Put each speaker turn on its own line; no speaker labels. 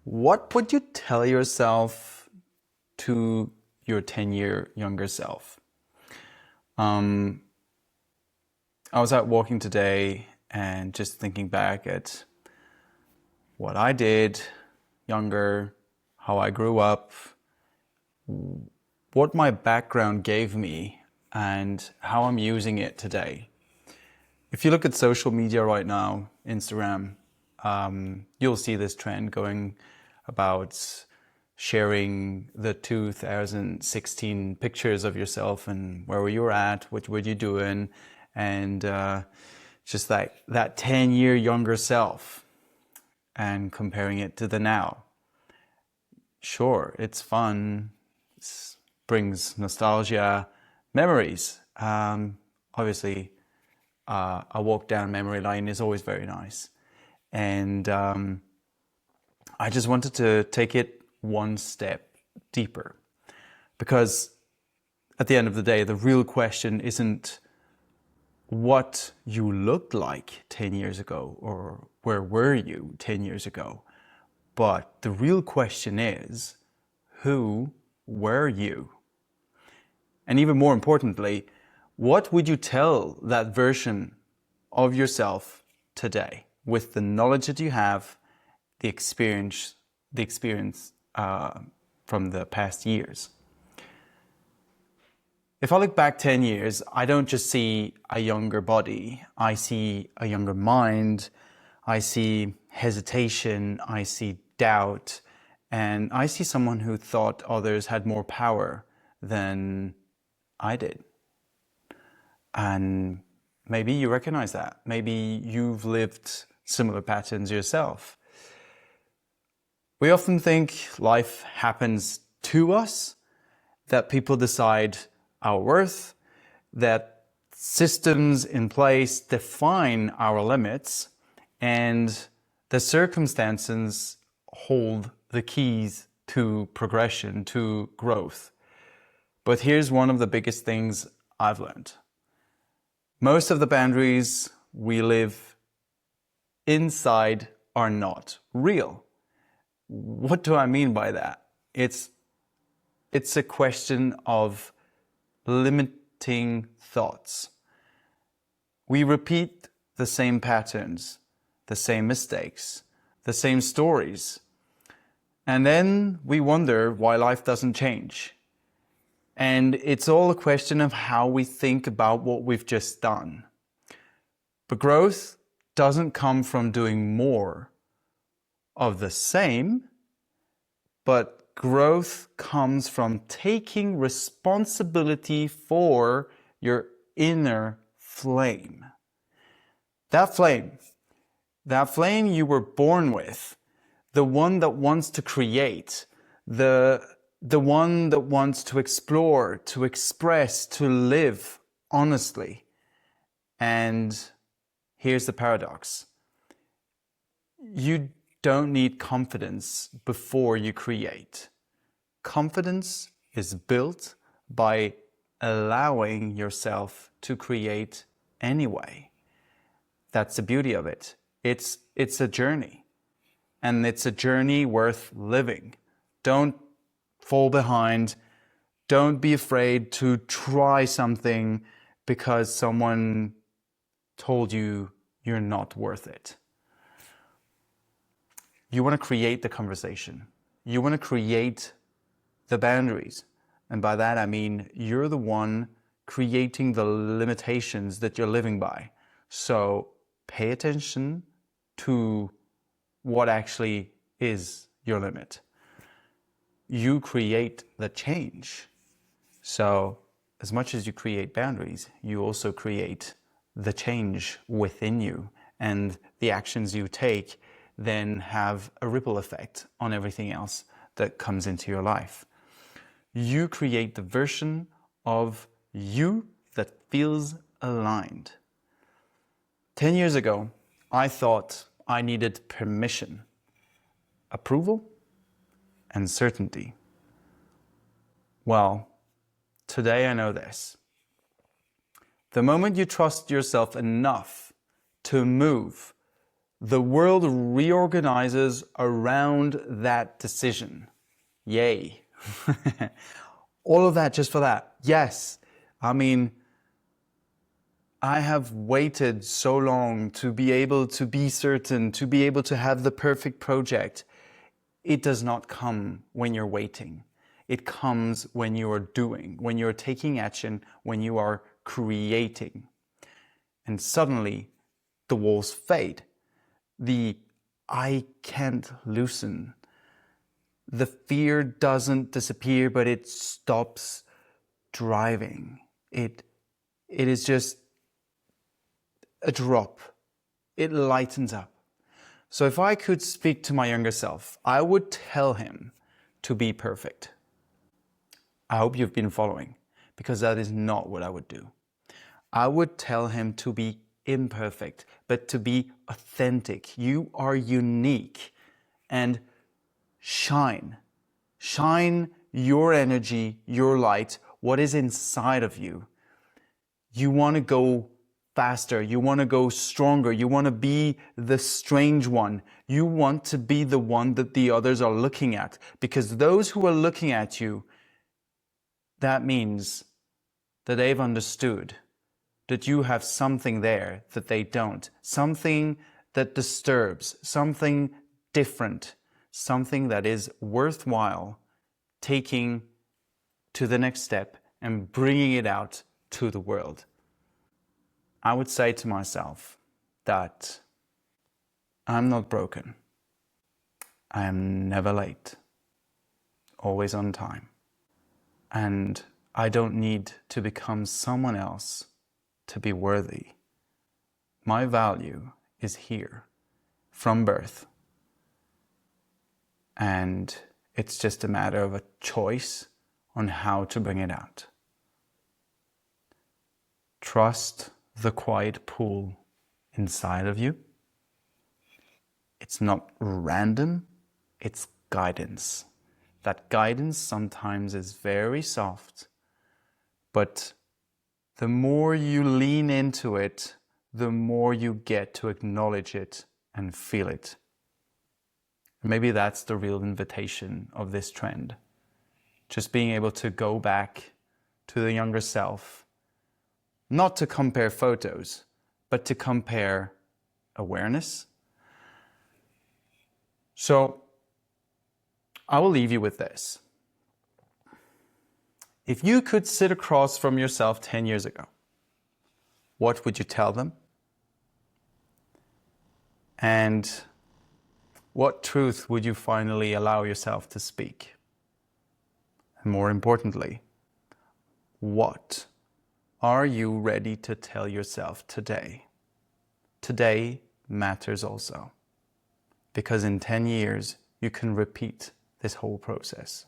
What would you tell yourself to your 10-year younger self? Um, I was out walking today and just thinking back at what I did younger, how I grew up, what my background gave me, and how I'm using it today. If you look at social media right now, Instagram, you'll see this trend going about sharing the 2016 pictures of yourself and where you were at, what were you doing, and just that 10-year younger self and comparing it to the now. Sure, it's fun, it brings nostalgia, memories. Obviously, a walk down memory lane is always very nice. And I just wanted to take it one step deeper. Because at the end of the day, the real question isn't what you looked like 10 years ago or where were you 10 years ago. But the real question is, who were you? And even more importantly, what would you tell that version of yourself today with the knowledge that you have, the experience from the past years? If I look back 10 years, I don't just see a younger body. I see a younger mind. I see hesitation. I see doubt. And I see someone who thought others had more power than I did. And maybe you recognize that. Maybe you've lived similar patterns yourself. We often think life happens to us, that people decide our worth, that systems in place define our limits, and the circumstances hold the keys to progression, to growth. But here's one of the biggest things I've learned. Most of the boundaries we live inside are not real. What do I mean by that? It's a question of limiting thoughts. We repeat the same patterns, the same mistakes, the same stories. And then we wonder why life doesn't change. And it's all a question of how we think about what we've just done. But growth doesn't come from doing more of the same, but growth comes from taking responsibility for your inner flame. That flame you were born with, the one that wants to create, the one that wants to explore, to express, to live honestly. And here's the paradox. You don't need confidence before you create. Confidence is built by allowing yourself to create anyway. That's the beauty of it. It's a journey, and it's a journey worth living. Don't fall behind. Don't be afraid to try something because someone told you you're not worth it. You want to create the conversation. You want to create the boundaries. And by that I mean you're the one creating the limitations that you're living by. So pay attention to what actually is your limit. You create the change. So as much as you create boundaries, you also create the change within you, and the actions you take then have a ripple effect on everything else that comes into your life. You create the version of you that feels aligned. 10 years ago, I thought I needed permission, approval, and certainty. Well, today I know this. The moment you trust yourself enough to move, the world reorganizes around that decision. Yay. All of that just for that. Yes. I mean, I have waited so long to be able to be certain, to be able to have the perfect project. It does not come when you're waiting. It comes when you are doing, when you're taking action, when you are creating. And suddenly the walls fade. The I can't loosen. The fear doesn't disappear, but it stops driving. It is just a drop. It lightens up. So if I could speak to my younger self, I would tell him to be perfect. I hope you've been following, because that is not what I would do. I would tell him to be imperfect, but to be authentic. You are unique, and shine. Shine your energy, your light, what is inside of you. You want to go faster. You want to go stronger. You want to be the strange one. You want to be the one that the others are looking at, because those who are looking at you, that means that they've understood that you have something there that they don't, something that disturbs, something different, something that is worthwhile taking to the next step and bringing it out to the world. I would say to myself that I'm not broken. I am never late, always on time. And I don't need to become someone else to be worthy. My value is here from birth. And it's just a matter of a choice on how to bring it out. Trust the quiet pool inside of you. It's not random, it's guidance. That guidance sometimes is very soft, but the more you lean into it, the more you get to acknowledge it and feel it. Maybe that's the real invitation of this trend. Just being able to go back to the younger self, not to compare photos, but to compare awareness. So I will leave you with this. If you could sit across from yourself 10 years ago, what would you tell them? And what truth would you finally allow yourself to speak? And more importantly, what are you ready to tell yourself today? Today matters also, because in 10 years, you can repeat this whole process.